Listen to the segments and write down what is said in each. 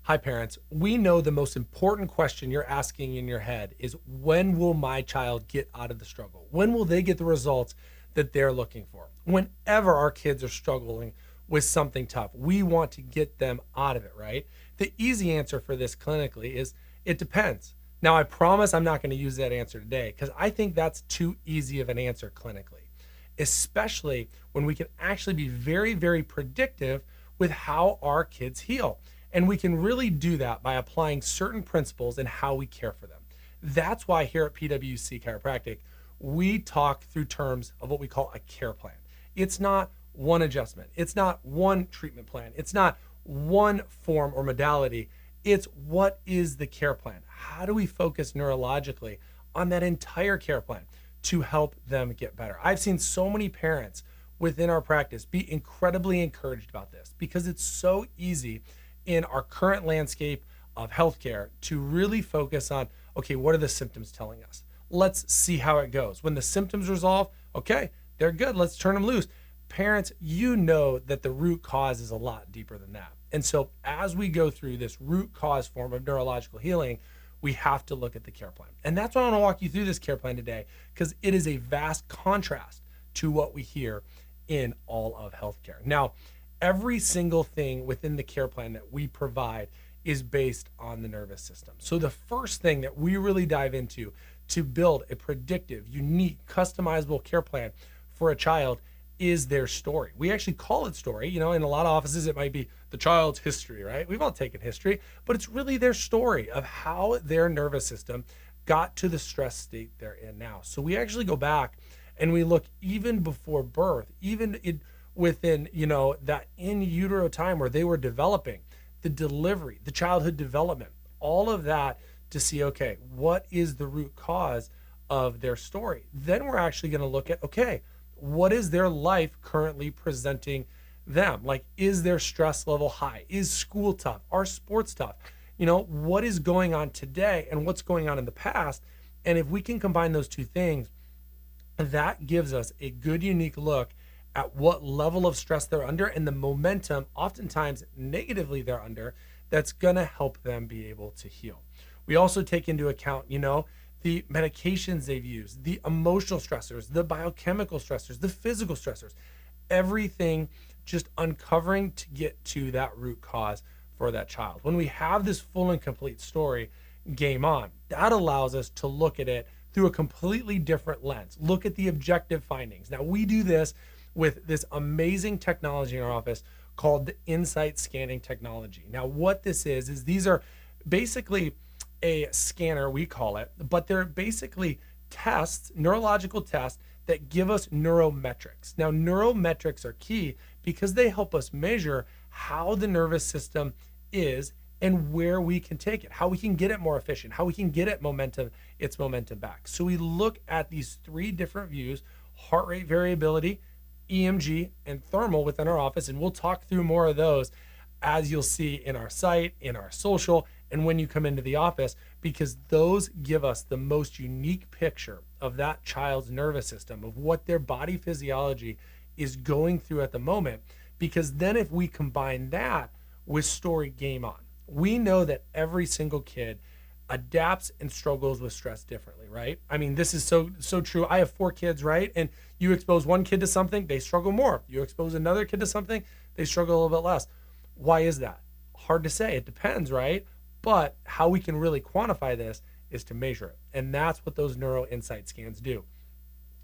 Hi, parents. We know the most important question you're asking in your head is when will my child get out of the struggle? When will they get the results that they're looking for? Whenever our kids are struggling with something tough, we want to get them out of it, right? The easy answer for this clinically is it depends. Now, I promise I'm not going to use that answer today because I think that's too easy of an answer clinically, especially when we can actually be very, very predictive with how our kids heal. And we can really do that by applying certain principles in how we care for them. That's why here at PwC Chiropractic, we talk through terms of what we call a care plan. It's not one adjustment. It's not one treatment plan. It's not one form or modality. It's what is the care plan? How do we focus neurologically on that entire care plan to help them get better? I've seen so many parents within our practice be incredibly encouraged about this because it's so easy in our current landscape of healthcare to really focus on, okay, what are the symptoms telling us? Let's see how it goes. When the symptoms resolve, okay, they're good. Let's turn them loose. Parents, you know that the root cause is a lot deeper than that. And so as we go through this root cause form of neurological healing, we have to look at the care plan. And that's why I want to walk you through this care plan today, because it is a vast contrast to what we hear in all of healthcare. Now, every single thing within the care plan that we provide is based on the nervous system. So the first thing that we really dive into to build a predictive, unique, customizable care plan for a child is their story. We actually call it story. You know, in a lot of offices, it might be the child's history, right? We've all taken history, but it's really their story of how their nervous system got to the stress state they're in now. So we actually go back and we look even before birth, within, that in utero time where they were developing, the delivery, the childhood development, all of that to see, okay, what is the root cause of their story? Then we're actually going to look at, okay, what is their life currently presenting them? Like, is their stress level high? Is school tough? Are sports tough? What is going on today and what's going on in the past? And if we can combine those two things, that gives us a good, unique look at what level of stress they're under and the momentum, oftentimes negatively they're under, that's gonna help them be able to heal. We also take into account, the medications they've used, the emotional stressors, the biochemical stressors, the physical stressors, everything just uncovering to get to that root cause for that child. When we have this full and complete story, game on. That allows us to look at it through a completely different lens, look at the objective findings. Now, we do this with this amazing technology in our office called the Insight scanning technology. Now, what this is these are basically a scanner, we call it, but they're basically tests, neurological tests that give us neurometrics. Now, neurometrics are key because they help us measure how the nervous system is and where we can take it, how we can get it more efficient, how we can get its momentum back. So we look at these three different views: heart rate variability, EMG, and thermal within our office. And we'll talk through more of those as you'll see in our site, in our social, and when you come into the office, because those give us the most unique picture of that child's nervous system, of what their body physiology is going through at the moment. Because then if we combine that with story, game on. We know that every single kid adapts and struggles with stress differently, right? I mean, this is so true. I have 4 kids, right? And you expose one kid to something, they struggle more. You expose another kid to something, they struggle a little bit less. Why is that? Hard to say. It depends, right? But how we can really quantify this is to measure it. And that's what those Neuro Insight scans do.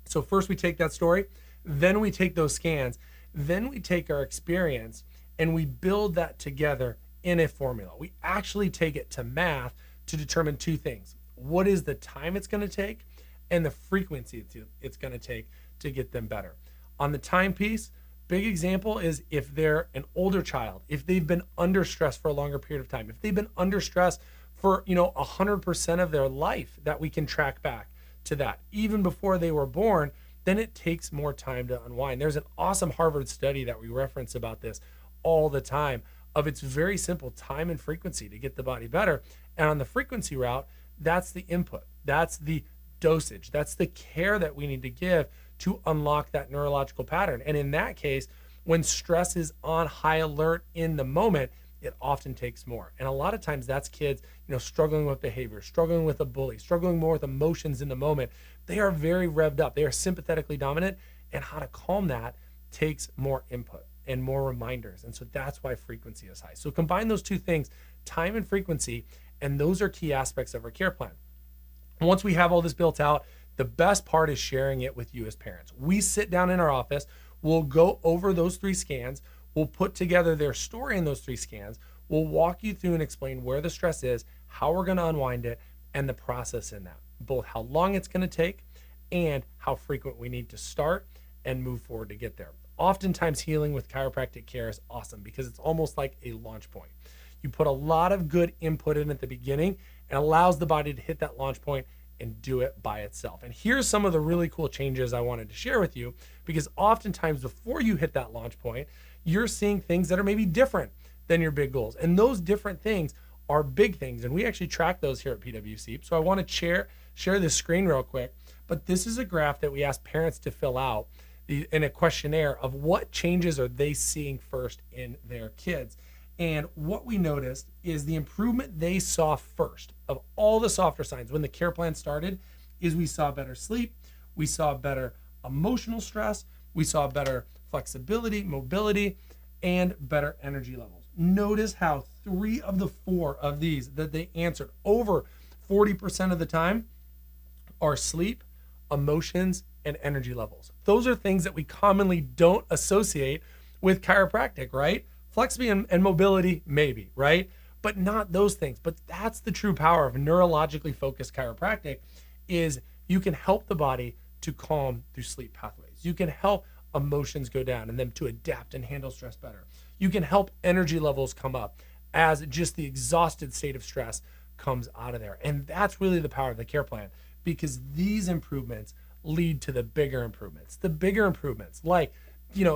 So first we take that story, then we take those scans, then we take our experience and we build that together in a formula. We actually take it to math to determine 2 things. What is the time it's going to take and the frequency it's going to take to get them better. On the time piece, big example is if they're an older child, if they've been under stress for a longer period of time, if they've been under stress for 100% of their life, that we can track back to that even before they were born, then it takes more time to unwind. There's an awesome Harvard study that we reference about this all the time, of it's very simple time and frequency to get the body better. And on the frequency route, that's the input, that's the dosage, that's the care that we need to give to unlock that neurological pattern. And in that case, when stress is on high alert in the moment, it often takes more. And a lot of times that's kids, struggling with behavior, struggling with a bully, struggling more with emotions in the moment. They are very revved up. They are sympathetically dominant, and how to calm that takes more input and more reminders. And so that's why frequency is high. So combine those two things, time and frequency, and those are key aspects of our care plan. Once we have all this built out, the best part is sharing it with you as parents. We sit down in our office, we'll go over those 3 scans, we'll put together their story in those 3 scans, we'll walk you through and explain where the stress is, how we're going to unwind it, and the process in that, both how long it's going to take and how frequent we need to start and move forward to get there. Oftentimes healing with chiropractic care is awesome because it's almost like a launch point. You put a lot of good input in at the beginning and allows the body to hit that launch point and do it by itself. And here's some of the really cool changes I wanted to share with you, because oftentimes before you hit that launch point, you're seeing things that are maybe different than your big goals. And those different things are big things. And we actually track those here at PWC. So I want to share this screen real quick. But this is a graph that we ask parents to fill out in a questionnaire of what changes are they seeing first in their kids. And what we noticed is the improvement they saw first of all the softer signs when the care plan started is we saw better sleep, we saw better emotional stress, we saw better flexibility, mobility, and better energy levels. Notice how 3 of the 4 of these that they answered over 40% of the time are sleep, emotions, and energy levels. Those are things that we commonly don't associate with chiropractic, right? Flexibility and mobility, maybe, right? But not those things. But that's the true power of neurologically focused chiropractic, is you can help the body to calm through sleep pathways. You can help emotions go down and them to adapt and handle stress better. You can help energy levels come up as just the exhausted state of stress comes out of there. And that's really the power of the care plan, because these improvements lead to the bigger improvements. The bigger improvements like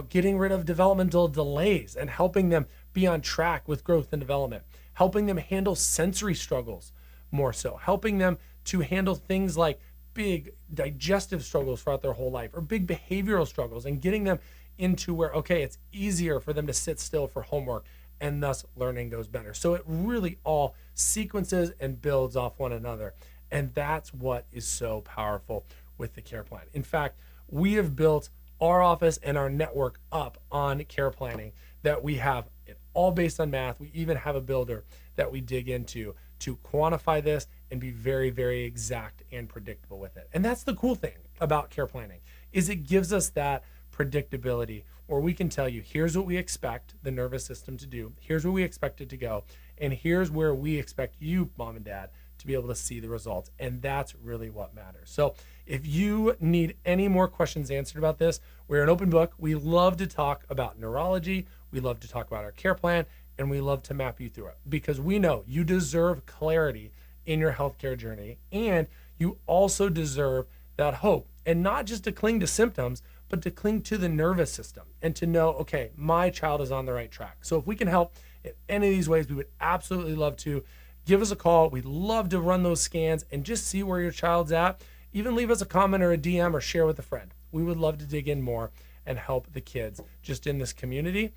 getting rid of developmental delays and helping them be on track with growth and development, helping them handle sensory struggles more so, helping them to handle things like big digestive struggles throughout their whole life or big behavioral struggles, and getting them into where, okay, it's easier for them to sit still for homework, and thus learning goes better. So it really all sequences and builds off one another. And that's what is so powerful with the care plan. In fact, we have built our office and our network up on care planning, that we have it all based on math. We even have a builder that we dig into to quantify this and be very, very exact and predictable with it. And that's the cool thing about care planning, is it gives us that predictability where we can tell you, here's what we expect the nervous system to do, here's where we expect it to go, and here's where we expect you, mom and dad, to be able to see the results. And that's really what matters. So if you need any more questions answered about this, we're an open book. We love to talk about neurology. We love to talk about our care plan, and we love to map you through it, because we know you deserve clarity in your healthcare journey, and you also deserve that hope, and not just to cling to symptoms, but to cling to the nervous system and to know, okay, my child is on the right track. So if we can help in any of these ways, we would absolutely love to. Give us a call. We'd love to run those scans and just see where your child's at. Even leave us a comment or a DM or share with a friend. We would love to dig in more and help the kids just in this community,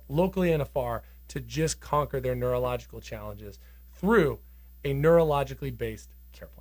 locally and afar, to just conquer their neurological challenges through a neurologically based care plan.